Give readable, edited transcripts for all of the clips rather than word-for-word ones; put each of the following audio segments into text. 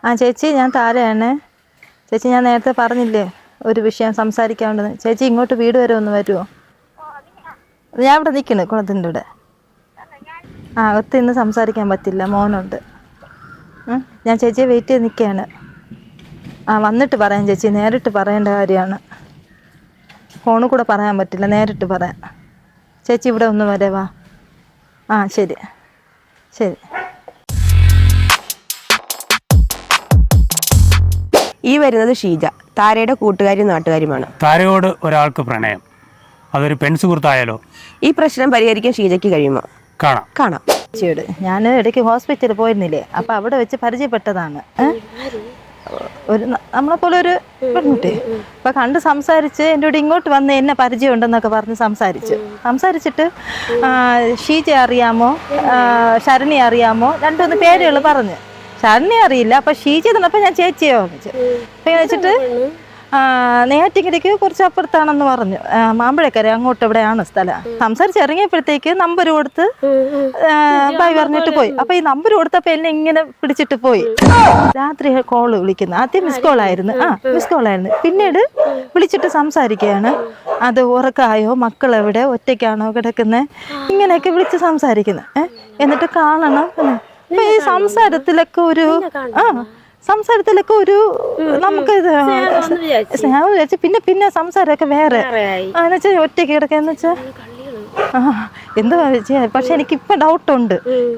ആ ചേച്ചി, ഞാൻ താരയാണ്. ചേച്ചി, ഞാൻ നേരത്തെ പറഞ്ഞില്ലേ ഒരു വിഷയം സംസാരിക്കാനുണ്ടെന്ന്. ചേച്ചി ഇങ്ങോട്ട് വീട് വരെ ഒന്ന് വരുമോ? ഞാൻ ഇവിടെ നിൽക്കുന്നു, കുളത്തിൻ്റെ ഇവിടെ. അകത്ത് ഇന്ന് സംസാരിക്കാൻ പറ്റില്ല, മോനുണ്ട്. ഞാൻ ചേച്ചിയെ വെയിറ്റ് ചെയ്ത് നിൽക്കുകയാണ്. വന്നിട്ട് പറയാം ചേച്ചി, നേരിട്ട് പറയേണ്ട കാര്യമാണ്. ഫോണിൽ കൂടെ പറയാൻ പറ്റില്ല, നേരിട്ട് പറയാം. ചേച്ചി ഇവിടെ ഒന്ന് വരവാ. ശരി ശരി. ഈ വരുന്നത് ഷീജ, താരയുടെ കൂട്ടുകാരിയും നാട്ടുകാരുമാണ്. താരയോട് ഒരാൾക്ക് പ്രണയം, അതൊരു പെൺസുഹൃത്തായാലോ? ഈ പ്രശ്നം പരിഹരിക്കാൻ ഷീജയ്ക്ക് കഴിയുമോ? കാണാം. ചേച്ചിയോട് ഞാൻ ഇടയ്ക്ക് ഹോസ്പിറ്റലിൽ പോയിരുന്നില്ലേ, അപ്പം അവിടെ വെച്ച് പരിചയപ്പെട്ടതാണ്. നമ്മളെപ്പോലെ ഒരു പെൺകുട്ടി. അപ്പം കണ്ട് സംസാരിച്ച് എൻ്റെ കൂടെ ഇങ്ങോട്ട് വന്ന് എന്നെ പരിചയം ഉണ്ടെന്നൊക്കെ പറഞ്ഞ് സംസാരിച്ചിട്ട് ഷീജ അറിയാമോ, ശരണി അറിയാമോ, രണ്ടുമൂന്ന് പേരുകൾ പറഞ്ഞ്. ശരണി അറിയില്ല, അപ്പം ഷീജ തന്നപ്പോൾ ഞാൻ ചേച്ചിയെ ഓർമ്മിച്ചു. അപ്പം വെച്ചിട്ട് നെയ്യാറ്റിൻകരയ്ക്ക് കുറച്ച് അപ്പുറത്താണെന്ന് പറഞ്ഞു. മാമ്പഴക്കര അങ്ങോട്ട് എവിടെയാണ് സ്ഥലം. സംസാരിച്ച് ഇറങ്ങിയപ്പോഴത്തേക്ക് നമ്പർ കൊടുത്ത് ബൈ പറഞ്ഞിട്ട് പോയി. അപ്പൊ ഈ നമ്പർ കൊടുത്തപ്പോ എന്നെ ഇങ്ങനെ പിടിച്ചിട്ട് പോയി. രാത്രി കോള് വിളിക്കുന്നു. ആദ്യം മിസ് കോളായിരുന്നു. പിന്നീട് വിളിച്ചിട്ട് സംസാരിക്കുകയാണ്. അത് ഉറക്കായോ, മക്കളെവിടെ, ഒറ്റയ്ക്കാണോ കിടക്കുന്നത്, ഇങ്ങനെയൊക്കെ വിളിച്ച് സംസാരിക്കുന്നത്. എന്നിട്ട് കാണണം. അപ്പൊ ഈ സംസാരത്തിലൊക്കെ നമുക്ക് സ്നേഹം വിചാരിച്ചു. പിന്നെ സംസാരമൊക്കെ വേറെ എന്നുവെച്ചാൽ ഒറ്റയ്ക്ക് കിടക്കാന്ന് വെച്ചാൽ എന്താ വെച്ചാൽ. പക്ഷെ എനിക്കിപ്പൊ ഡൗട്ടുണ്ട്.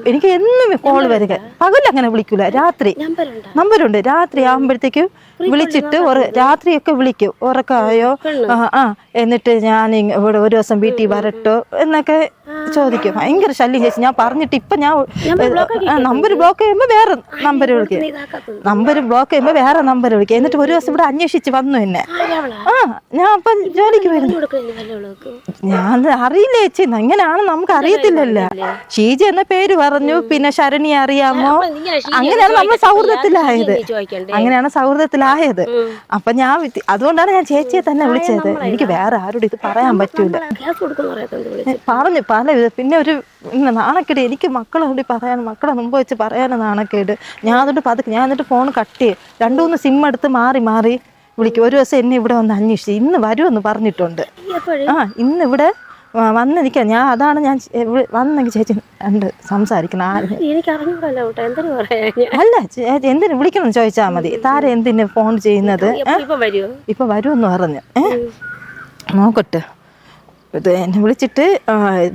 എനിക്ക് എന്നും കോള് വരിക. പകലങ്ങനെ വിളിക്കൂല, രാത്രി നമ്പരുണ്ട്. രാത്രി ആകുമ്പോഴത്തേക്കും വിളിച്ചിട്ട് രാത്രിയൊക്കെ വിളിക്കും. ഉറക്കായോ, എന്നിട്ട് ഞാൻ ഇവിടെ ഒരു ദിവസം വീട്ടിൽ വരട്ടോ എന്നൊക്കെ ചോദിക്കും. ഭയങ്കര ശല്യം ചേച്ചി. ഞാൻ പറഞ്ഞിട്ട് ഇപ്പൊ ഞാൻ നമ്പർ ബ്ലോക്ക് ചെയ്യുമ്പോ വേറെ നമ്പർ വിളിക്കും. എന്നിട്ട് ഒരു ദിവസം ഇവിടെ അന്വേഷിച്ച് വന്നു എന്നെ. ഞാൻ അപ്പം ജോലിക്ക് വരുന്നു. ഞാൻ അറിയില്ല ചേച്ചി, എങ്ങനെയാണ് നമുക്ക് അറിയത്തില്ലല്ലോ. ഷീജ എന്ന പേര് പറഞ്ഞു. പിന്നെ ശരണി അറിയാമോ, അങ്ങനെയാണ് നമ്മൾ സൗഹൃദത്തിലായത്. അപ്പൊ ഞാൻ അതുകൊണ്ടാണ് ഞാൻ ചേച്ചിയെ തന്നെ വിളിച്ചത്. എനിക്ക് വേറെ ആരോടും ഇത് പറയാൻ പറ്റൂല. പറഞ്ഞു പല വിധം. പിന്നെ ഒരു നാണക്കേട് എനിക്ക് മക്കളോട് പറയാൻ, മക്കളെ മുമ്പ് വെച്ച് പറയാനും നാണക്കേട്. ഞാൻ എന്നിട്ട് ഫോൺ കട്ട് ചെയ്യും. 2-3 സിം എടുത്ത് മാറി വിളിക്കും. ഒരു ദിവസം എന്നെ ഇവിടെ വന്ന് അന്വേഷിച്ചു. ഇന്ന് വരുമെന്ന് പറഞ്ഞിട്ടുണ്ട്. ഇന്ന് ഇവിടെ വന്ന് നിൽക്കാം. ഞാൻ വന്നെങ്കിൽ ചേച്ചി ഉണ്ട് സംസാരിക്കണം. അല്ല, എന്തിനു വിളിക്കണം ചോദിച്ചാൽ മതി. താര എന്തിനു ഫോൺ ചെയ്യുന്നത്? ഇപ്പൊ വരുമെന്ന് പറഞ്ഞു. നോക്കട്ടെ. ഇത് എന്നെ വിളിച്ചിട്ട്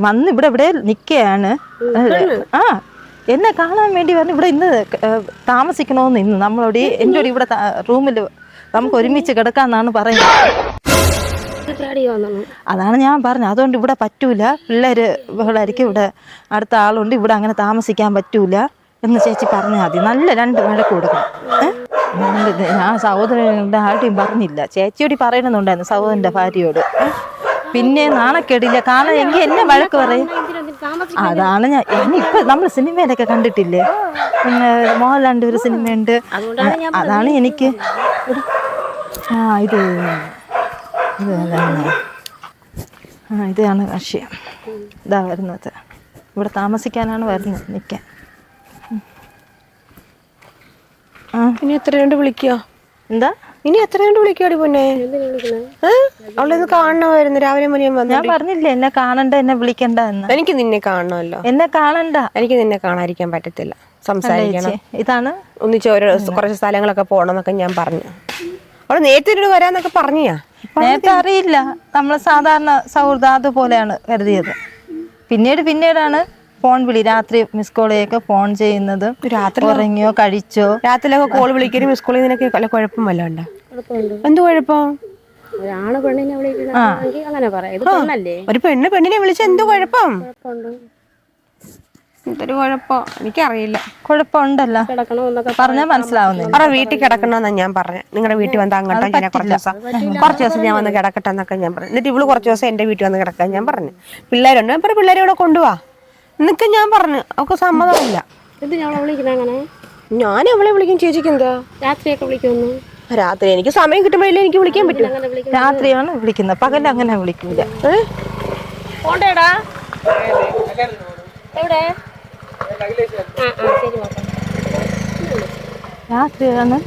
വന്ന് ഇവിടെ നിൽക്കുകയാണ്. എന്നെ കാണാൻ വേണ്ടി പറഞ്ഞു. ഇവിടെ ഇന്ന് താമസിക്കണമെന്ന്. ഇന്ന് നമ്മളോട് എൻ്റെ കൂടെ ഇവിടെ റൂമിൽ നമുക്ക് ഒരുമിച്ച് കിടക്കാന്നാണ് പറയുന്നത്. അതാണ് ഞാൻ പറഞ്ഞത്. അതുകൊണ്ട് ഇവിടെ പറ്റൂല, പിള്ളേര് ബഹളായിരിക്കും, ഇവിടെ അടുത്ത ആളുണ്ട്, ഇവിടെ അങ്ങനെ താമസിക്കാൻ പറ്റൂല എന്ന് ചേച്ചി പറഞ്ഞാൽ മതി. നല്ല 2 വഴക്ക് കൊടുക്കണം. ഞാൻ സഹോദരൻ്റെ ആരുടെയും പറഞ്ഞില്ല. ചേച്ചിയോട് പറയണമെന്നുണ്ടായിരുന്നു, സഹോദരൻ്റെ ഭാര്യയോട്. പിന്നെ നാണക്കേടില്ല. കാരണം എങ്കിൽ എന്നെ വഴക്ക് പറയും. അതാണ് ഇപ്പൊ നമ്മൾ സിനിമയിലൊക്കെ കണ്ടിട്ടില്ലേ, പിന്നെ മോഹൻലാലിന്റെ ഒരു സിനിമയുണ്ട്. അതാണ് എനിക്ക് ഇതാണ് വിഷയം. ഇതാ വരുന്നത്. ഇവിടെ താമസിക്കാനാണ് വരുന്നത്, നിൽക്കാൻ. ഇനി എത്ര കണ്ട് വിളിക്കോ? എന്താ ഇനി എത്ര കണ്ട് വിളിക്കോടി പൊന്നെ? അവളൊന്ന് കാണണമായിരുന്നു. രാവിലെ മുഴുവൻ ഞാൻ പറഞ്ഞില്ലേ എന്നെ കാണണ്ട, എന്നെ വിളിക്കണ്ട എന്ന്. എനിക്ക് നിന്നെ കാണണമല്ലോ. എന്നെ കാണണ്ട. എനിക്ക് നിന്നെ കാണാതിരിക്കാൻ പറ്റത്തില്ല. സംസാരിക്കണം. ഇതാണ് ഒന്നിച്ച് കുറച്ച് സ്ഥലങ്ങളൊക്കെ പോകണം എന്നൊക്കെ ഞാൻ പറഞ്ഞു. അവള് നേരത്തെ വരാന്നൊക്കെ പറഞ്ഞാ? നേരത്തെ അറിയില്ല. നമ്മൾ സാധാരണ സൗഹൃദം അതുപോലെയാണ് കരുതിയത്. പിന്നീടാണ് ഫോൺ വിളി. രാത്രി മിസ് കോളൊക്കെ ഫോൺ ചെയ്യുന്നത്. രാത്രി ഉറങ്ങിയോ, കഴിച്ചോ? രാത്രിയിലൊക്കെ കോൾ വിളിക്കലും മിസ് കോൾ ചെയ്യുന്നതിനൊക്കെ വല്ല കുഴപ്പം വല്ല ഉണ്ടോ? എന്ത് കുഴപ്പം? ഒരു പെണ്ണിനെ വിളിച്ച എന്ത് കുഴപ്പം? എന്തൊരു കുഴപ്പം എനിക്കറിയില്ല. കുഴപ്പമുണ്ടല്ലോ, പറഞ്ഞാൽ മനസ്സിലാവുന്നില്ല. അവരുടെ വീട്ടിൽ കിടക്കണമെന്നാ ഞാൻ പറഞ്ഞു. നിങ്ങളുടെ വീട്ടിൽ വന്ന് അങ്ങോട്ടാ ഞാൻ കുറച്ച് ദിവസം ഞാൻ വന്ന് കിടക്കട്ടെ എന്നൊക്കെ ഞാൻ പറഞ്ഞു. എന്നിട്ട് ഇവള് കുറച്ച് ദിവസം എന്റെ വീട്ടിൽ വന്ന് കിടക്കാൻ ഞാൻ പറഞ്ഞു. പിള്ളേരുണ്ട്, അപ്പൊ പിള്ളേരെ ഇവിടെ കൊണ്ടുപോവാ എന്നൊക്കെ ഞാൻ പറഞ്ഞു. അവൾക്ക് സമ്മതമില്ല. ഞാൻ അവളെ വിളിക്കും. ചേച്ചിക്ക് എന്താ രാത്രിയൊക്കെ വിളിക്കുന്നു? രാത്രി എനിക്ക് സമയം കിട്ടുമ്പോഴല്ലേ എനിക്ക് വിളിക്കാൻ പറ്റും. രാത്രിയാണ് വിളിക്കുന്നത്, പകൽ അങ്ങനെ വിളിക്കൂല. എവിടെ? രാത്രിയാണ്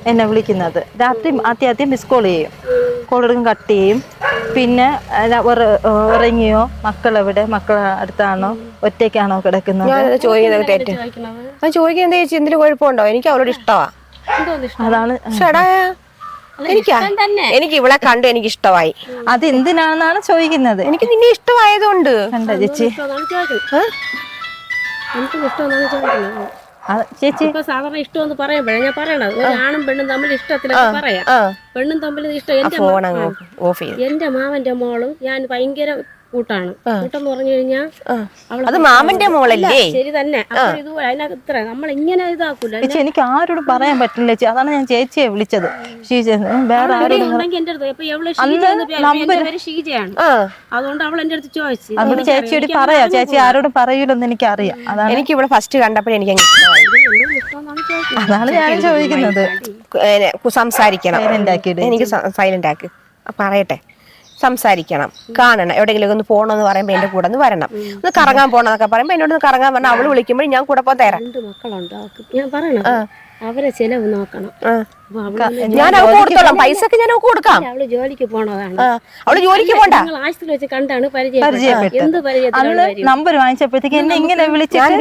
എന്നെ വിളിക്കുന്നത്. രാത്രി ആദ്യം മിസ് കോൾ ചെയ്യും, കോൾ എടുക്കും, കട്ട് ചെയ്യും. പിന്നെ ഉറങ്ങിയോ, മക്കളെവിടെ, മക്കൾ അടുത്താണോ, ഒറ്റയ്ക്കാണോ കിടക്കുന്നത്, ചോദിക്കുന്നത് ചോദിക്കുന്നത് ചേച്ചി എന്തിനു കുഴപ്പമുണ്ടോ? എനിക്ക് അവളോട് ഇഷ്ടമാ. അതാണ്. എനിക്ക് ഇവളെ കണ്ട് എനിക്ക് ഇഷ്ടമായി. അത് എന്തിനാണെന്നാണ് ചോദിക്കുന്നത്. എനിക്ക് നിന്നെ ഇഷ്ടമായതുകൊണ്ട്. കണ്ട ചേച്ചി, ചേച്ചി സാധാരണ ഇഷ്ടമെന്ന് പറയുമ്പോഴേ ഞാൻ പറയണത് ആണും പെണ്ണും തമ്മിൽ ഇഷ്ടത്തിലൊക്കെ പറയാം. പെണ്ണും തമ്മിൽ ഇഷ്ടം. എന്റെ മാമന്റെ മോളും ഞാൻ ഭയങ്കര കൂട്ടാണ്. കൂട്ടെന്ന് പറഞ്ഞു കഴിഞ്ഞാൽ അത് മാമന്റെ മോളല്ലേ? ശരി തന്നെ. അതിനകത്ത് ഇത്ര നമ്മൾ ഇങ്ങനെ ഇതാക്കൂല. ചേച്ചി എനിക്ക് ആരോടും പറയാൻ പറ്റില്ല ചേച്ചി, അതാണ് ഞാൻ ചേച്ചിയെ വിളിച്ചത്. വേറെ ആരോടും എന്റെ അടുത്ത് ഇപ്പൊ എവള് ഷീജയാണ്, അതുകൊണ്ട് അവൾ എന്റെ അടുത്ത് ചോദിച്ചു. അതുകൊണ്ട് ചേച്ചിയോട് പറയാ, ചേച്ചി ആരോടും പറയൂലെന്ന് എനിക്ക് അറിയാം. അതാണ് എനിക്ക് ഇവിടെ ഫസ്റ്റ് കണ്ടപ്പോഴേ എനിക്ക് അതാണ് ഞാൻ ചോദിക്കുന്നത്. സംസാരിക്കണം. എനിക്ക് സൈലന്റ് ആക്ക്, പറയട്ടെ. സംസാരിക്കണം, കാണണം, എവിടെയെങ്കിലും ഒന്ന് പോകണമെന്ന് പറയുമ്പോ എന്റെ കൂടെ ഒന്ന് വരണം. ഒന്ന് കറങ്ങാൻ പോകണമെന്നൊക്കെ പറയുമ്പോ എന്നോട് ഒന്ന് കറങ്ങാൻ പറഞ്ഞാൽ അവള് വിളിക്കുമ്പോൾ ഞാൻ കൂടെ പോകാൻ തരാം. 2 മക്കളുണ്ട് ഞാൻ പറയണത്. അവരെ ചെലവ് നോക്കണം. ഞാൻ അവൾക്ക് കൊടുത്തോളാം, പൈസ ഒക്കെ ഞാൻ അവൾക്ക് കൊടുക്കാം. അവള് ജോലിക്ക് പോണതാണ്. അവള് ജോലിക്ക് പോണ്ട. ആശുപത്രി വെച്ച് കണ്ടാണ് പരിചയപ്പെട്ടത്. എന്ത് പരിചയത്തിലാണ് നമ്പർ വാങ്ങിച്ചപ്പോഴത്തേക്ക് എന്നെ ഇങ്ങനെ വിളിച്ചിട്ട്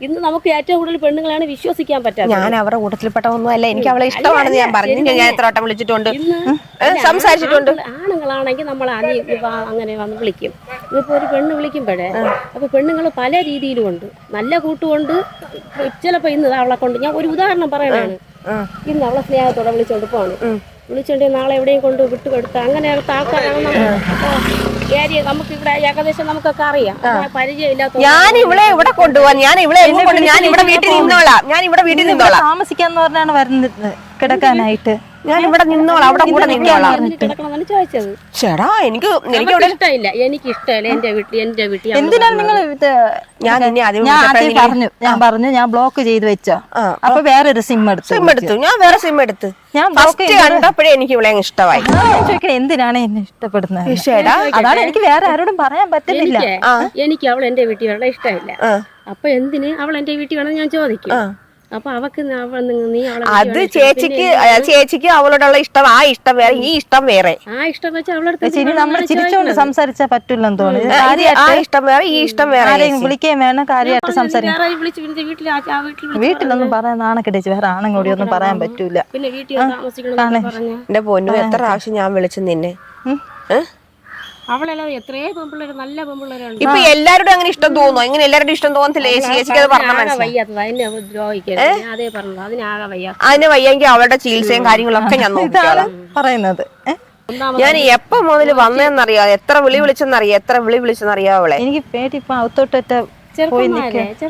ഇന്ന് നമുക്ക് ഏറ്റവും കൂടുതൽ പെണ്ണുങ്ങളാണ് വിശ്വസിക്കാൻ പറ്റാത്തത്. ഞാൻ അവരുടെ കൂട്ടത്തിൽപ്പെട്ട ഒന്നും അല്ല, എനിക്ക് അവളെ ഇഷ്ടമാണെന്ന് ഞാൻ പറഞ്ഞു. ഞാൻ എത്ര വട്ടം വിളിച്ചിട്ടുണ്ട്, സംസാരിച്ചിട്ടുണ്ട്. ആണുങ്ങളാണെങ്കിൽ നമ്മൾ അങ്ങനെ വന്ന് വിളിക്കും. ഇതിപ്പോ ഒരു പെണ്ണ് വിളിക്കുമ്പോഴേ അപ്പൊ പെണ്ണുങ്ങൾ പല രീതിയിലും ഉണ്ട്. നല്ല കൂട്ടുകൊണ്ട് ചിലപ്പോ ഇന്ന് അവളെ കൊണ്ട് ഞാൻ ഒരു ഉദാഹരണം പറയണാണ്. ഇന്ന് അവളെ സ്നേഹത്തോടെ വിളിച്ചോണ്ട് പോണ്, വിളിച്ചോണ്ട് നാളെ എവിടെയും കൊണ്ട് വിട്ടുകൊടുത്ത അങ്ങനെയുള്ള ആൾക്കാരാണ് ഏരിയ. നമുക്ക് ഇവിടെ ഏകദേശം നമുക്കൊക്കെ അറിയാം. പരിചയമില്ലാത്ത ഞാൻ ഇവിടെ ഇവിടെ കൊണ്ടുപോവാൻ, ഞാൻ ഇവിടെ ഞാൻ ഇവിടെ വീട്ടിൽ നിന്നോളാം. ഞാൻ ഇവിടെ വീട്ടിൽ നിന്നോളാം. താമസിക്കാന്ന് പറഞ്ഞാണ് വരുന്നത് കിടക്കാനായിട്ട്. ഞാൻ ഇവിടെ നിന്നോളാം, അവിടെ കൂടെ നിന്നോളാം. കിടക്കണമെന്നാണ് ചോദിച്ചത്. ചേടാ എനിക്ക് ഇഷ്ടമില്ല, എനിക്ക് ഇഷ്ടമല്ല. എന്റെ വീട്ടിൽ എന്തിനാണ് നിങ്ങൾ? ഞാൻ പറഞ്ഞു ഞാൻ ബ്ലോക്ക് ചെയ്ത് വെച്ചോ. അപ്പൊ വേറൊരു സിം എടുത്തു. ഞാൻ വേറെ സിം എടുത്ത് കണ്ടപ്പോഴേ എനിക്ക് ഇവിടെ ഇഷ്ടമായി. ചോദിക്കണേ എന്തിനാണ് എന്നെ ഇഷ്ടപ്പെടുന്നത്? അതാണ് എനിക്ക് വേറെ ആരോടും പറയാൻ പറ്റുന്നില്ല. എനിക്ക് അവൾ എന്റെ വീട്ടിൽ വരണം ഇഷ്ടമില്ല. അപ്പൊ എന്തിന് അവൾ എന്റെ വീട്ടിൽ വേണം ഞാൻ ചോദിക്കും. അപ്പൊ അവക്ക് നീ അത് ചേച്ചിക്ക് അവളോടുള്ള ഇഷ്ടം, ആ ഇഷ്ടം വേറെ, ഈ ഇഷ്ടം വേറെ. ആ ഇഷ്ടം വെച്ചാൽ അവളടുത്ത് നമ്മൾ ചിരിച്ചോണ്ട് സംസാരിച്ചാൽ പറ്റൂലെന്ന് തോന്നുന്നു. ആ ഇഷ്ടം വേറെ, ഈ ഇഷ്ടം വേറെ. വിളിക്കുകയും വേണം, കാര്യമായിട്ട് സംസാരിക്കും. വീട്ടിലൊന്നും പറയാൻ നാണക്കെടിച്ച് വേറെ ആണും ഒന്നും പറയാൻ പറ്റൂല. പിന്നെ വീട്ടിൽ താമസിക്കണം പറഞ്ഞ എന്റെ പൊന്നു, എത്ര പ്രാവശ്യം ഞാൻ വിളിച്ചു നിന്നെ. അവളെല്ലാം എത്രയോ പെൺപിള്ളേര്, നല്ല പെൺപിള്ളേരാണ്. ഇപ്പൊ എല്ലാവരും അങ്ങനെ ഇഷ്ടം തോന്നുന്നു. ഇങ്ങനെ എല്ലാവരുടെ ഇഷ്ടം തോന്നത്തില്ലേ ചേച്ചിക്ക്? അത് പറഞ്ഞാൽ വയ്യാത്തത് അതിനെ ദ്രോഹിക്കരുത്. അതേ പറഞ്ഞത് അതിനാകെ വയ്യാത്ത. അതിന് വയ്യെങ്കിൽ അവളുടെ ചികിത്സയും കാര്യങ്ങളൊക്കെ ഞാൻ നോക്കിക്കോളാം പറയുന്നത്. ഞാൻ എപ്പോ മുതൽ വന്നതെന്നറിയാ, എത്ര വിളിച്ചെന്നറിയാ അവളെ. എനിക്ക് പേടി ഇപ്പൊ അകത്തോട്ടൊറ്റ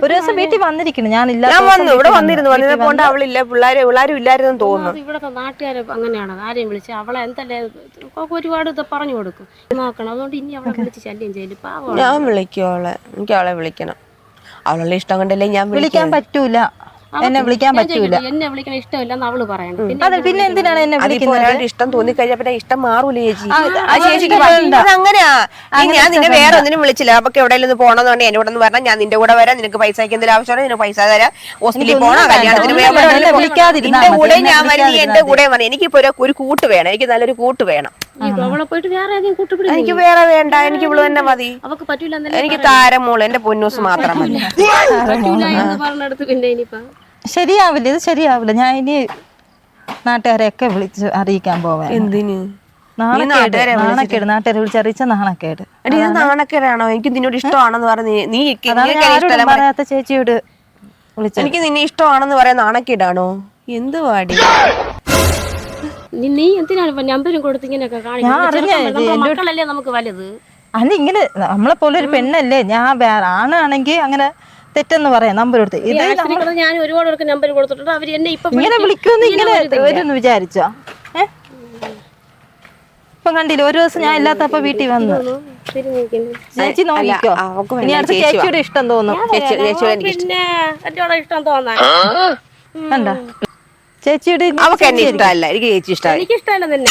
ഒരു ദിവസം വീട്ടിൽ വന്നിരിക്കുന്നു. ഞാൻ വന്നു, ഇവിടെ വന്നിരുന്നു. അവളില്ല, പിള്ളേരും ഇല്ലായിരുന്നു തോന്നുന്നു. ഇവിടത്തെ നാട്ടുകാരെ അങ്ങനെയാണ്. ആരെയും വിളിച്ച് അവളെ എന്തല്ലേ ഒരുപാട് ഇത് പറഞ്ഞു കൊടുക്കും, നോക്കണം. അതുകൊണ്ട് ഇനി അവളെ വിളിച്ച് ശല്യം ചെയ്യല്. ഞാൻ വിളിക്കും അവളെ, എനിക്ക് അവളെ വിളിക്കണം. അവളുടെ ഇഷ്ടം കൊണ്ടല്ലേ ഞാൻ വിളിക്കാൻ പറ്റൂല. എന്നെ വിളിക്കാൻ പറ്റൂല. എന്നെ വിളിക്കണ ഇഷ്ടമില്ലെന്ന് അവള് പറയണം. പിന്നെ എന്തിനാണ് എന്നെ വിളിക്കുന്നത്? ഒരാളുടെ ഇഷ്ടം തോന്നിക്കഴിഞ്ഞാൽ ഇഷ്ടം മാറൂലേ ചേച്ചി? അങ്ങനെയാ. ഞാൻ നിന്നെ വേറെ ഒന്നിനും വിളിച്ചില്ല. അപ്പൊ എവിടെയെങ്കിലും പോകണമെന്നുണ്ടെങ്കിൽ എന്നോട് ഒന്ന് പറഞ്ഞാൽ ഞാൻ നിന്റെ കൂടെ വരാം. നിനക്ക് പൈസ എന്തെങ്കിലും ആവശ്യമാണ്, നിനക്ക് പൈസ തരാം. ഹോസ്പിറ്റലിൽ പോകണം, കല്യാണത്തിന് നിന്റെ കൂടെ ഞാൻ വരും, എന്റെ കൂടെ വരണം. എനിക്കിപ്പോ ഒരു കൂട്ട് വേണം, എനിക്ക് നല്ലൊരു കൂട്ട് വേണം. അവളെ പോയിട്ട് വേറെ കൂട്ടുപിടി. എനിക്ക് വേറെ വേണ്ട, എനിക്ക് ഇവള് തന്നെ മതി. അവക്ക് പറ്റൂല. എനിക്ക് താരമോള്, എന്റെ പൊന്നൂസ് മാത്രം മതി. പറഞ്ഞെടുത്ത് പിന്നെ ഇനിയിപ്പോ ശരിയാവില്ല, ഇത് ശരിയാവില്ല. ഞാൻ ഇനി നാട്ടുകാരെയൊക്കെ വിളിച്ച് അറിയിക്കാൻ പോവാ. എന്തിന്? നാണക്കേട് നാട്ടുകാരെ വിളിച്ചറിയിച്ച നാണക്കേട്. നാണക്കേടാണോ? എനിക്ക് നിന്നോട് ഇഷ്ടമാണെന്ന് പറഞ്ഞ് നീ പറയാത്ത ചേച്ചിയോട് വിളിച്ചു. എനിക്ക് നിന്നെ ഇഷ്ടമാണെന്ന് പറയാൻ നാണക്കേടാണോ? എന്ത് പാടി? നീ എന്തിനാണ് നമ്പരും കൊടുത്ത് ഇങ്ങനെയൊക്കെ കാണിക്കുന്നത്? നമുക്ക് വലുത് അല്ല, ഇങ്ങനെ നമ്മളെ പോലെ ഒരു പെണ്ണല്ലേ. ഞാൻ വേറെ ആണാണെങ്കിൽ അങ്ങനെ തെറ്റെന്ന് പറയാം. നമ്പർ കൊടുത്ത് ഞാൻ ഒരുപാട് പേർക്ക് നമ്പർ കൊടുത്തിട്ടുണ്ട്. അവര് എന്നെ ഇങ്ങനെ വിളിക്കുമെന്ന് ഇങ്ങനെ വരുമെന്ന് വിചാരിച്ചോ? ഇപ്പൊ കണ്ടില്ല, ഒരു ദിവസം ഞാൻ ഇല്ലാത്തപ്പോ വീട്ടിൽ വന്നു. ചേച്ചി നോക്കിക്കോ, ഇനി അടുത്ത ചേച്ചിയുടെ ഇഷ്ടം തോന്നും. പിന്നെ എന്നോട് ഇഷ്ടം തോന്നാൻ കണ്ട ചേച്ചിയുടെ അവക്ക് എന്നെ ഇഷ്ടമല്ല, എനിക്ക് ചേച്ചി ഇഷ്ടമല്ല. എനിക്ക് ഇഷ്ടമല്ല തന്നെ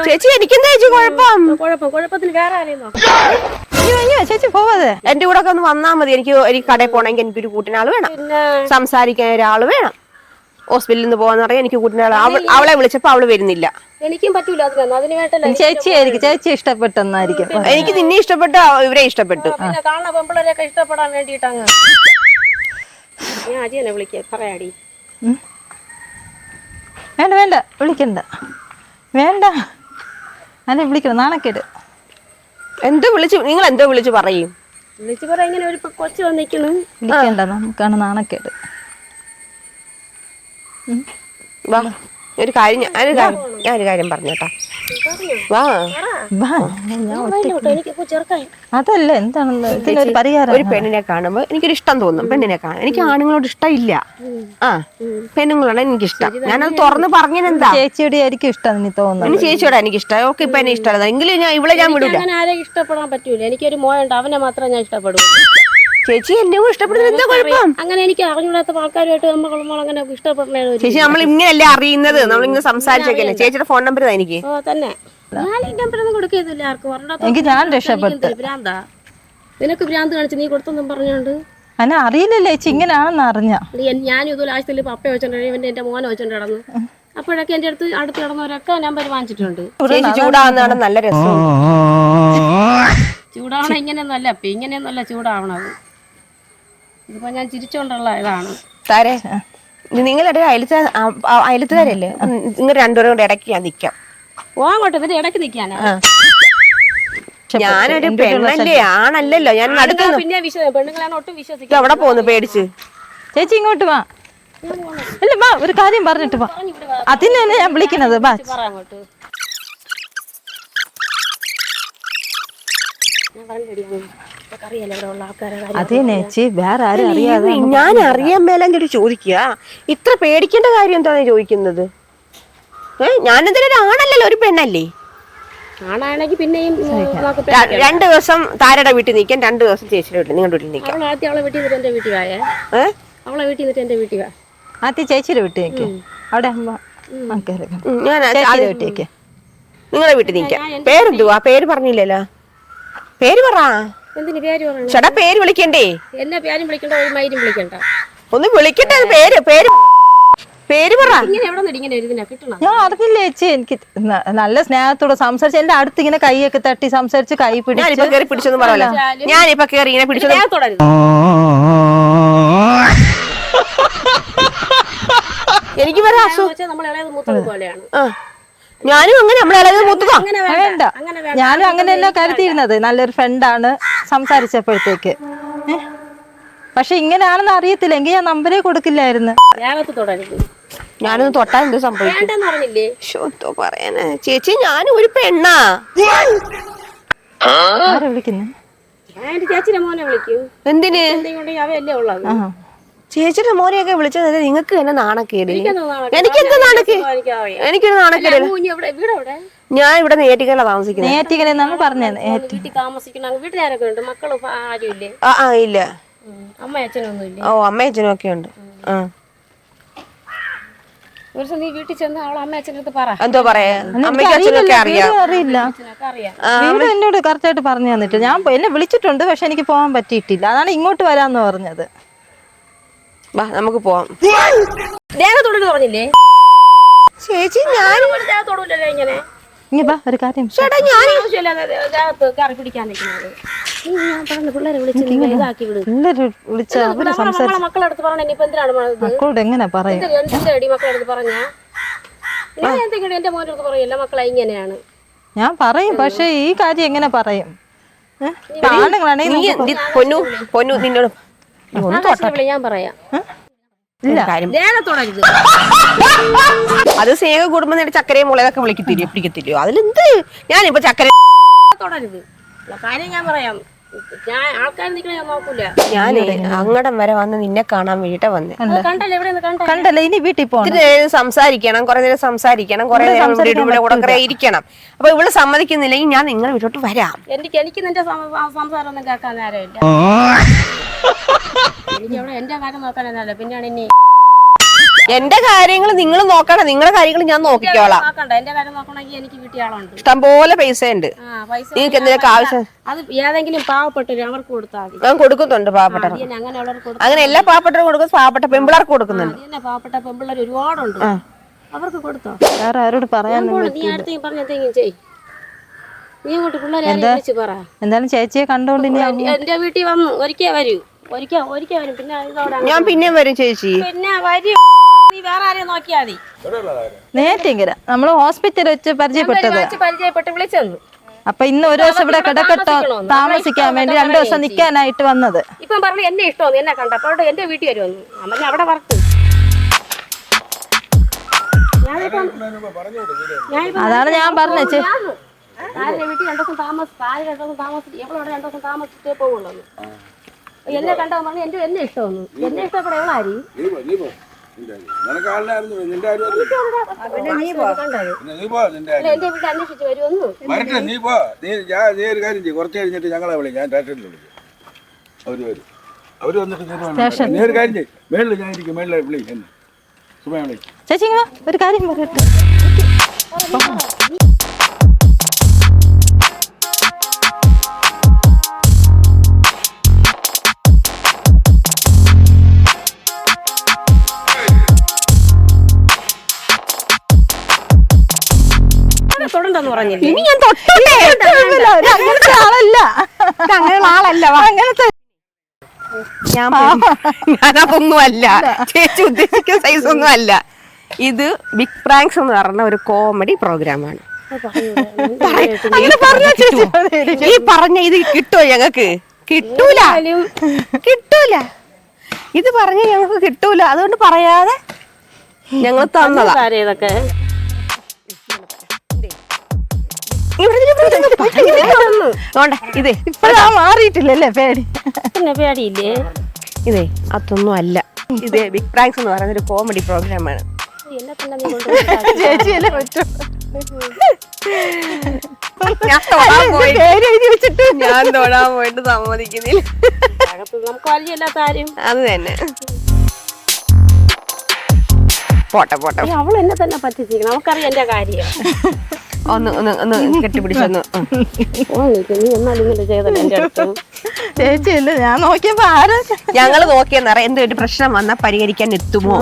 ചേച്ചി. എനിക്കെന്താ ചേച്ചി കുഴപ്പം? കുഴപ്പത്തിന് വേറെ ആരെയും നോക്കാം. അയ്യോ ചേച്ചി പോവാതെ. എന്റെ കൂടെ ഒക്കെ ഒന്ന് വന്നാ മതി. എനിക്ക് കടയിൽ പോകണമെങ്കിൽ എനിക്കൊരു കൂട്ടിനാൾ വേണം, പിന്നെ സംസാരിക്കാൻ ഒരാൾ വേണം. ഹോസ്പിറ്റലിൽ നിന്ന് പോകാന്ന് പറയാൻ എനിക്ക് കൂട്ടിനാൾ. അവളെ വിളിച്ചപ്പോ അവള് വരുന്നില്ല. എനിക്കും പറ്റൂല അതിനൊന്നും. അതിന് വേണ്ടല്ലോ ചേച്ചി ഇഷ്ടപ്പെട്ടെന്നായിരിക്കും. എനിക്ക് നിന്നെ ഇഷ്ടപ്പെട്ടു, ഇവരെ ഇഷ്ടപ്പെട്ടു. പിന്നെ കാണുന്ന പെമ്പിളരെയൊക്കെ ഇഷ്ടപ്പെടാൻ വേണ്ടിയിട്ട് അങ്ങ് ഞാൻ അജിയനെ വിളിക്കാം പറയാടി. വേണ്ട വിളിക്കണ്ട, വേണ്ട അല്ലെ വിളിക്കണം, നാണക്കേട്. നിങ്ങൾ എന്തോ വിളിച്ചു പറയും? വിളിച്ചു പറയാ ഇങ്ങനെ ഒരു കൊച്ചു വന്നിരിക്കണ്. വിളിക്കണ്ട, നമുക്കാണ് നാണക്കേട്. വാ ഒരു കാര്യം ഞാനൊരു കാര്യം പറഞ്ഞോട്ടാ. വാ എനിക്കിപ്പോ ചെറുക്കാൻ അതല്ല എന്താണെന്ന് ഇതിനൊരു പരിഹാരം. ഒരു പെണ്ണിനെ കാണുമ്പോ എനിക്കൊരു ഇഷ്ടം തോന്നും. പെണ്ണിനെ കാണാൻ എനിക്ക് ആണുങ്ങളോട് ഇഷ്ടമില്ല. പെണ്ണുങ്ങളോട് എനിക്കിഷ്ടം. ഞാനത് തുറന്ന് പറഞ്ഞെന്താ? ചേച്ചിയുടെ ആയിരിക്കും ഇഷ്ടം നീ തോന്നുന്നു. എനിക്ക് ചേച്ചിയോടെ എനിക്കിഷ്ടം. ഓക്കെ ഇപ്പൊ എന്നെ ഇഷ്ടമല്ല എങ്കിലും ഇവിടെ ഞാൻ വിടൂല. അങ്ങനെ ആരെയും ഇഷ്ടപ്പെടാൻ പറ്റൂല. എനിക്കൊരു മോനുണ്ട്, അവനെ മാത്രമേ ഞാൻ ഇഷ്ടപ്പെടൂ. ചേച്ചി എന്നെ ഇഷ്ടപ്പെടുന്നത് എന്താ കുഴപ്പം? അങ്ങനെ എനിക്ക് അറിഞ്ഞൂടാത്ത ആൾക്കാരുമായിട്ട് നമ്മൾ അങ്ങനെ ഇഷ്ടപ്പെടണേ. ചേച്ചി നമ്മൾ ഇങ്ങനെയല്ലേ അറിയുന്നത്, നമ്മളിങ്ങനെ സംസാരിച്ചേക്കല്ലേ. ചേച്ചിയുടെ ഫോൺ നമ്പർ എനിക്ക്. ഓ തന്നെ ഞാൻ ഈ നമ്പറൊന്നും കൊടുക്കുന്നില്ല ആർക്കും. എനിക്ക് ഞാൻ രക്ഷപ്പെട്ടു. ഭ്രാന്താ നിനക്ക് ഭ്രാന്ത് കാണിച്ച് നീ കൊടുത്തൊന്നും പറഞ്ഞോണ്ട് അന്നെ അറിയില്ലല്ലേ ചേച്ചി ഇങ്ങനെയാണെന്ന് അറിഞ്ഞ. ഞാനും ഇതുപോലെ ആഴ്ചയിൽ പപ്പ വെച്ചോണ്ട് എന്റെ മോനെ വെച്ചോണ്ട് കിടന്നു. അപ്പോഴൊക്കെ എന്റെ അടുത്ത് കിടന്നവരൊക്കെ നമ്പർ വാങ്ങിച്ചിട്ടുണ്ട്. ചേച്ചി ചൂടാവുന്നതാണ് നല്ല രസം. ചൂടാവണ ഇങ്ങനെയൊന്നുമല്ല, അപ്പൊ ഇങ്ങനെയൊന്നുമല്ല ചൂടാവണത്. ഇതിപ്പോ ഞാൻ ചിരിച്ചോണ്ടുള്ള ഇതാണ്. താരെ നിങ്ങളുടെ അയലത്തുകാരല്ലേ? നിങ്ങൾ രണ്ടുപേരും കൂടെ ഇടയ്ക്ക് ഞാൻ നിക്കാം. ഓങ്ങോട്ട് എന്നിട്ട് ഇടയ്ക്ക് നിൽക്കാനാ. ഞാനൊരു പെണ്ണല്ലേ, ആണല്ലല്ലോ. ഞാൻ പിന്നെ പെണ്ണുങ്ങളാണ് ഒട്ടും വിശ്വസിക്കുക. എവിടെ പോന്നു പേടിച്ച്? ചേച്ചി ഇങ്ങോട്ട് വാ. അല്ല വാ, ഒരു കാര്യം പറഞ്ഞിട്ട് വാ. അതിന് തന്നെ ഞാൻ വിളിക്കുന്നത്. വാ അങ്ങോട്ട് അതേച്ചി വേറെ ആരും അറിയാതെ ഞാൻ അറിയാൻ മേലെങ്കിൽ ചോദിക്കുക. ഇത്ര പേടിക്കേണ്ട കാര്യം എന്താണ് ചോദിക്കുന്നത്? ഞാനെന്തായാലും ആണല്ലല്ലോ, ഒരു പെണ്ണല്ലേ. ആണാണെങ്കിൽ പിന്നെയും 2 ദിവസം താരയുടെ വീട്ടിൽ നിൽക്കാൻ, 2 ദിവസം ചേച്ചിയുടെ വീട്ടിൽ, നിങ്ങളുടെ വീട്ടിൽ നിൽക്കാം. അവളെ വീട്ടിൽ നിന്നിട്ട് എന്റെ വീട്ടിൽ വായേ. അവളെ വീട്ടിൽ നിന്നിട്ട് എന്റെ വീട്ടിൽ വാ. ആദ്യം ചേച്ചിയുടെ വീട്ടിൽ നിൽക്കും. അവിടെ വീട്ടിലേക്ക് നിങ്ങളുടെ വീട്ടിൽ നിൽക്കാം. പേരെന്തുവാ? പേര് പറഞ്ഞില്ലല്ലോ. പേര് പറ. എന്തിന് പേര് പറയണം? ചേട്ടാ പേര് വിളിക്കണ്ടേ? എന്നെ പേരും വിളിക്കണ്ട, ഒരു മൈരും വിളിക്കണ്ട. ഒന്ന് വിളിക്കട്ടെ. പേര് പേര് പേര് പറ. ഇങ്ങനെ എവിടെ നിന്ന് ഇങ്ങനെ എഴുതിനാ കിട്ടണം? ഞാൻ അറിഞ്ഞില്ല ചേച്ചി. എനിക്ക് നല്ല സ്നേഹത്തോടെ സംസാരിച്ച് എന്റെ അടുത്ത് ഇങ്ങനെ കൈയൊക്കെ തട്ടി സംസാരിച്ച് കൈ പിടിച്ച്. ഞാനിപ്പോ കയറി പിടിച്ചൊന്നും പറയല്ലോ. ഞാനിപ്പോ കയറി ഇങ്ങനെ പിടിച്ചു. എനിക്ക് വരെ അസുഖം. നമ്മൾ ഇളയത് മൂത്തത് പോലെയാണ്. ഞാനും അങ്ങനെ നമ്മളെ ഇളയത് മൂത്തതാ. വേണ്ട, ഞാനും അങ്ങനെയല്ല കരുതിയിരുന്നത്. നല്ലൊരു ഫ്രണ്ടാണ് സംസാരിച്ചപ്പോഴത്തേക്ക്. പക്ഷെ ഇങ്ങനെയാണെന്ന് അറിയത്തില്ലെങ്കിൽ ഞാൻ നമ്പരേ കൊടുക്കില്ലായിരുന്നു. ഞാനൊന്ന് തൊട്ടാ എന്ത് സംഭവിക്കും? പറയാനാ ചേച്ചി, ഞാനും ഒരു പെണ്ണാ. ആരാ വിളിക്കുന്നത്? ചേച്ചിയുടെ മോനെ വിളിക്കൂ. എന്തിന്? അവയല്ലേ ഉള്ളത്. ചേച്ചിയുടെ മോനെയൊക്കെ വിളിച്ചത് നിങ്ങൾക്ക് തന്നെ നാണക്കേട്. എനിക്കെന്താ നാണക്കേട്? എനിക്കൊരു നാണക്കേട്. ഞാൻ ഇവിടെ നേറ്റിക്കല താമസിക്കുന്നത്. നേറ്റിക്കല എന്നാണ് പറഞ്ഞത്. വീട്ടിൽ താമസിക്കണം. വീട്ടിലാരൊക്കെ ഉണ്ട്? മക്കളും ആരും ഇല്ലേ? ഇല്ല. അമ്മ അച്ഛനൊന്നും ഇല്ല? ഓ അമ്മ അച്ഛനും ഒക്കെ ഉണ്ട്. ഒരു ദിവസം നീ വീട്ടിൽ ചെന്ന് അവളെ അമ്മ അച്ഛനടുത്ത് പറ. എന്തോ പറയാ? അമ്മയ്ക്ക് അച്ഛനൊക്കെ അറിയാം. അറിയില്ല. വീട് എന്നോട് കറക്റ്റായിട്ട് പറഞ്ഞു തന്നിട്ട്. ഞാൻ എന്നെ വിളിച്ചിട്ടുണ്ട്, പക്ഷെ എനിക്ക് പോകാൻ പറ്റിയിട്ടില്ല. അതാണ് ഇങ്ങോട്ട് വരാന്ന് പറഞ്ഞത്. വാ നമുക്ക് പോവാം. ദേഹത്തോട് പറഞ്ഞില്ലേ ചേച്ചി? ഞാൻ തൊടൂലല്ലോ ഇങ്ങനെ. ഇനി വാ, ഒരു കാര്യം. ചേട്ടാ ഞാൻ ദേഹത്ത് കറി പിടിക്കാൻ നിൽക്കുന്നത്. പിള്ളേരെ വിളിച്ച് ഇതാക്കി വിടും. വിളിച്ച അവര് സംസാരിച്ചു. മക്കളടുത്ത് പറഞ്ഞ ഇനിയിപ്പോ എന്തിനാണ് മക്കളോട് എങ്ങനെ പറയും? എന്തിനടി മക്കളടുത്ത് പറഞ്ഞാ? ഞാൻ എന്തെങ്കിലും എന്റെ മോൻ്റെ അടുത്ത് പറയല്ല മക്കളെ ഇങ്ങനെയാണ്. ഞാൻ പറയും, പക്ഷെ ഈ കാര്യം എങ്ങനെ പറയും? നിന്നോട് ഞാൻ പറയാം. അത് സ്നേഹ കുടുംബം നേടി ചക്കരയും മുളകൊക്കെ പിടിക്കത്തില്ലയോ? അതിലെന്ത്? ഞാനിപ്പോ ചക്കര തുടരുത് കാര്യം ഞാൻ പറയാം. ഞാൻ ആൾക്കാർ നിൽക്കണ ഞാൻ നോക്കൂല. ഞാനേ അങ്ങടം വരെ വന്ന് നിന്നെ കാണാൻ വേണ്ടിട്ട് വന്നേ. കണ്ടല്ലേ? ഇനി വീട്ടിൽ പോകണം. സംസാരിക്കണം, കുറെ നേരം സംസാരിക്കണം, കുറെ നേരം കൂടെ കുറെ ഇരിക്കണം. അപ്പൊ ഇവള് സമ്മതിക്കുന്നില്ലെങ്കിൽ ഞാൻ നിങ്ങളെ വീട്ടോട്ട് വരാം. എനിക്ക് നിന്റെ സംസാരം ഒന്നും കേൾക്കാൻ നേരമില്ല. എനിക്ക് അവിടെ എന്റെ കാര്യം നോക്കാനല്ല. പിന്നെയാണ് ഇനി എന്റെ കാര്യങ്ങൾ നിങ്ങൾ നോക്കണം, നിങ്ങളുടെ കാര്യങ്ങൾ ഞാൻ നോക്കിക്കോളാം. നോക്കണ്ട, എന്റെ കാര്യം നോക്കണമെങ്കിൽ എനിക്ക് വീട്ടിൽ ആളുണ്ട്, ഇഷ്ടംപോലെ പൈസ ഉണ്ട്. പൈസ നിങ്ങൾക്ക് എന്തെങ്കിലും ആവശ്യം അത് ഏതെങ്കിലും പാവപ്പെട്ടവര് അവർക്ക് കൊടുത്താൽ മതി. ഞാൻ കൊടുക്കുന്നുണ്ട് പാവപ്പെട്ടവർ, അങ്ങനെയുള്ളവർക്ക് അങ്ങനെ എല്ലാ പാവപ്പെട്ടവരും കൊടുക്കും, പാവപ്പെട്ട പെമ്പിളർക്ക് കൊടുക്കുന്നുണ്ട്. തന്നെ പാവപ്പെട്ട പെമ്പിള്ളേർ ഒരുപാടുണ്ട്, അവർക്ക് കൊടുത്തോ. വേറെ ആരോട് പറയാൻ നീ അടുത്ത് പറഞ്ഞ എന്തെങ്കിലും ചെയ്, നീ അങ്ങോട്ട് പിള്ളേരെ വിളിച്ച് പറ. എന്തായാലും ചേച്ചിയെ കണ്ടോണ്ട് ഇനി എന്റെ വീട്ടിൽ വന്നു ഒരിക്കൽ വരൂ, ഒരിക്കൽ വരും. പിന്നെ ഇതോടെ ഞാൻ പിന്നെ വരും ചേച്ചി, പിന്നെ വരും. നീ വേറെ ആരെയും നോക്കിയാ മതി. നേറ്റിങ്കര നമ്മള് ഹോസ്പിറ്റലിൽ വെച്ച് പരിചയപ്പെട്ടത്, പരിചയപ്പെട്ട് വിളിച്ചെന്നു. അപ്പൊ ഇന്ന് ഒരു ദിവസം ഇവിടെ കിടക്കട്ടോ താമസിക്കാൻ വേണ്ടി 2 ദിവസം നിക്കാനായിട്ട് വന്നത്. ഇപ്പം പറഞ്ഞു എന്നെ ഇഷ്ടമൊന്നും, എന്നെ കണ്ടപ്പോ എന്റെ വീട്ടിൽ വരുമെന്ന്. അമ്മ അവിടെ വർക്ക് അതാണ് ഞാൻ പറഞ്ഞത്. ആരുടെ വീട്ടിൽ 2 ദിവസം താമസിച്ചിട്ട് എവിടെ 2 ദിവസം താമസിച്ചിട്ടേ പോകുള്ളൂ. എന്നെ കണ്ടോ പറഞ്ഞു എന്നെ ഇഷ്ടമൊന്നും, എന്നെ ഇഷ്ടപ്പെടാൻ എവളാരി എന്റെ വീട്ടിൽ അന്വേഷിച്ച് വരുമെന്ന്. വരട്ടെ, നീ പോ. നീ ഒരു കാര്യം ചെയ്യും, കുറച്ച് കഴിഞ്ഞിട്ട് ഞങ്ങളെ വിളി, ഞാൻ സ്റ്റേഷനിൽ വിളിക്കും. അവര് വന്നിട്ട് നീ ഒരു കാര്യം ചെയ്യും, മേളിൽ ഞാൻ ഇരിക്കും, മേളിൽ വിളി എന്നെ സുമ വിളി. ചേച്ചി ഒരു കാര്യം പറയട്ടെ, തൊടണ്ടെന്ന് പറഞ്ഞില്ലേ? ഇനി ഞാൻ തൊട്ടല്ലേ, അങ്ങനത്തെ ആളല്ല, അങ്ങനെയുള്ള ആളല്ല. അങ്ങനത്തെ ഞാനതൊന്നും അല്ല, ചേച്ചി ഉദ്ദേശിക്കുന്ന സൈസ് ഒന്നും അല്ല. ഇത് ബിഗ് പ്രാങ്ക്സ് എന്ന് പറഞ്ഞ ഒരു കോമഡി പ്രോഗ്രാമാണ്. ഈ പറഞ്ഞ ഇത് കിട്ടുമോ ഞങ്ങക്ക്? കിട്ടൂല, കിട്ടൂല. ഇത് പറഞ്ഞ ഞങ്ങക്ക് കിട്ടൂല, അതുകൊണ്ട് പറയാതെ ഞങ്ങൾ തന്നതാ. ഇതൊക്കെ ഇത് ഇപ്പഴാ മാറിയിട്ടില്ലല്ലേ പേടി? പിന്നെ പേടിയില്ലേ? ഇതേ അതൊന്നും അല്ല, ഇത് ബിഗ് പ്രാങ്ക്സ് എന്ന് പറയുന്ന ഒരു കോമഡി പ്രോഗ്രാമാണ്. എന്നെ തന്നെ നീ കൊണ്ടുപോയി ചേച്ചിയല്ലേ പറ്റും. ഞാൻ തൊടാൻ പോയിട്ട് സമ്മതിക്കുന്നില്ല. നമുക്ക് വലിയല്ലാത്ത കാര്യം അത് തന്നെ. പോട്ടെ പോട്ടെ, അവൾ എന്നെ തന്നെ പറ്റിച്ചിരിക്കണം, നമുക്കറിയാം എന്റെ കാര്യം. ഒന്ന് കെട്ടിപ്പിടിച്ചൊന്ന് നീ എന്നാലും ഇങ്ങനെ ചെയ്തല്ലോ എന്റെ അടുത്ത്. ചേച്ചിയല്ലേ ഞാൻ നോക്കിയപ്പോ ആരാ? ഞങ്ങള് നോക്കിയെന്നറിയാം, എന്തൊരു പ്രശ്നം വന്നാൽ പരിഹരിക്കാൻ എത്തുമോ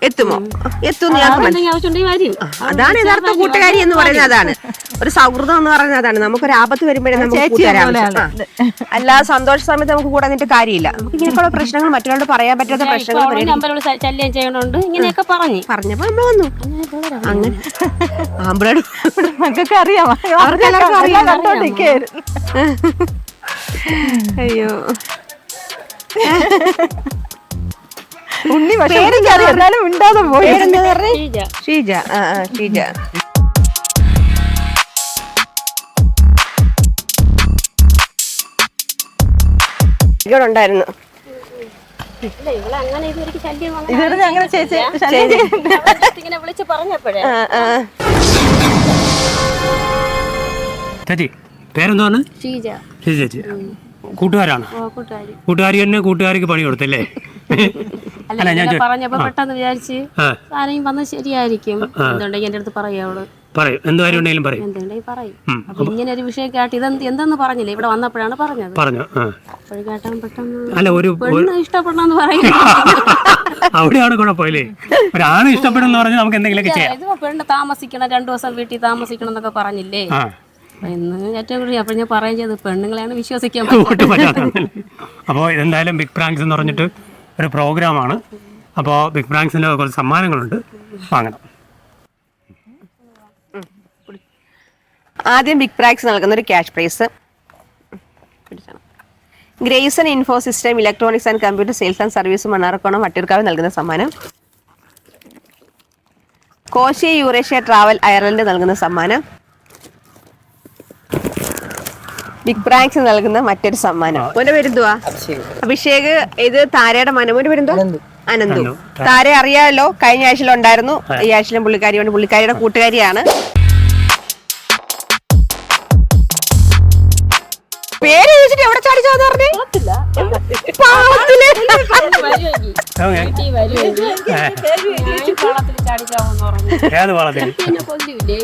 എത്തുമെന്ന് അതാണ് യഥാർത്ഥ കൂട്ടുകാരി എന്ന് പറയുന്നത്. അതാണ് ഒരു സൗഹൃദം എന്ന് പറയുന്നത്. അതാണ് നമുക്കൊരു ആപത്ത് വരുമ്പോഴേ നമുക്ക് കൂട്ടുകാരാണ്. അല്ലാതെ സന്തോഷ സമയത്ത് നമുക്ക് കൂടെ നിന്നിട്ട് കാര്യമില്ല. നമുക്ക് ഇങ്ങനെയൊക്കെയുള്ള പ്രശ്നങ്ങൾ മറ്റുള്ളവരോട് പറയാൻ പറ്റാത്ത പ്രശ്നങ്ങൾ ശല്യം ചെയ്യണോണ്ട് ഇങ്ങനെയൊക്കെ പറഞ്ഞപ്പോ നമ്മൾ വന്നു. അങ്ങനെ ആമ്പിളോട് മക്കൾക്ക് അറിയാം, അവർക്കെല്ലാവർക്കും അറിയാം. കണ്ടോണ്ടിരിക്കായിരുന്നു. അയ്യോ ഉണ്ണി പക്ഷേ എനിക്കറിയാം, എന്നാലും മിണ്ടാതെ പോയി. ഷീജ. ഷീജ ഇവിടെ ഉണ്ടായിരുന്നു. ഇതൊരു അങ്ങനെ ചേച്ചി ഇങ്ങനെ വിളിച്ച് പറഞ്ഞപ്പോഴേ ചേച്ചി പേരെന്താണ്? ഷീജ. ചേച്ചി കൂട്ടുകാരാണ്? കൂട്ടുകാരി തന്നെ കൂട്ടുകാരിക്ക് പണി കൊടുത്തല്ലേ? അല്ല ഞാൻ പറഞ്ഞപ്പോ പെട്ടെന്ന് വിചാരിച്ച് ആരെയും വന്ന് ശരിയായിരിക്കും, എന്തുണ്ടെങ്കിൽ എന്റെ അടുത്ത് പറയും. അവള് പറയും, എന്ത് കാര്യം ഉണ്ടെങ്കിലും പറയും. എന്തുണ്ടെങ്കിൽ പറയും. അപ്പൊ ഇങ്ങനെ ഒരു വിഷയം കേട്ട് എന്തെന്ന് പറഞ്ഞില്ലേ, ഇവിടെ വന്നപ്പോഴാണ് പറഞ്ഞു. അപ്പോഴും കേട്ടാൻ പെട്ടെന്ന് അല്ല ഒരു പെണ്ണ് ഇഷ്ടപ്പെടണമെന്ന് പറയും. അവിടെയാണ് കുഴപ്പമില്ലേ? ഒരാണ് ഇഷ്ടപ്പെടുന്ന പറഞ്ഞാൽ നമുക്ക് എന്തെങ്കിലുമൊക്കെ ചെയ്യാം. ഇത് പെണ്ണ് താമസിക്കണം, 2 ദിവസം വീട്ടിൽ താമസിക്കണം എന്നൊക്കെ പറഞ്ഞില്ലേ? ഇന്ന് ഏറ്റവും കൂടുതൽ അപ്പോൾ ഞാൻ പറയുകയും ചെയ്തു, പെണ്ണുങ്ങളെയാണ് വിശ്വസിക്കാൻ പറ്റുന്നത്. അപ്പോൾ ഇതെന്തായാലും ബിഗ് പ്രാങ്ക്സ് എന്ന് പറഞ്ഞിട്ട് ഒരു പ്രോഗ്രാമാണ്. അപ്പോൾ ബിഗ് പ്രാങ്ക്സിൻ്റെ കുറച്ച് സമ്മാനങ്ങളുണ്ട്, വാങ്ങണം. ആദ്യം ബിഗ് പ്രാങ്ക്സ് നൽകുന്ന ഒരു cash prize. Grayson info system electronics and computer sales and service Mannarkonam Vattiyoorkavu നൽകുന്ന സമ്മാനം. കോശി യൂറേഷ്യ ട്രാവൽ അയർലൻഡ് നൽകുന്ന സമ്മാനം. ബിഗ് പ്രാങ്ക്സ് നൽകുന്ന മറ്റൊരു സമ്മാനം. മോന്റെ പേരെന്തുവാ? അഭിഷേക്. ഇത് താരയുടെ മനമോന്റെ പേരെന്തുവാ? അനന്തു. താര അറിയാമല്ലോ, കഴിഞ്ഞ ആഴ്ചയിലുണ്ടായിരുന്നു. ഈ ആഴ്ചയിലും പുള്ളിക്കാരിയുണ്ട്, പുള്ളിക്കാരിയുടെ കൂട്ടുകാരിയാണ്. പേര് ചോദിച്ചിട്ട് എവിടെ ചാടിച്ചാന്ന് പറഞ്ഞേ? പാവത്തില്. ഏത് വളത്തിൽ കൊല്ലൂലേ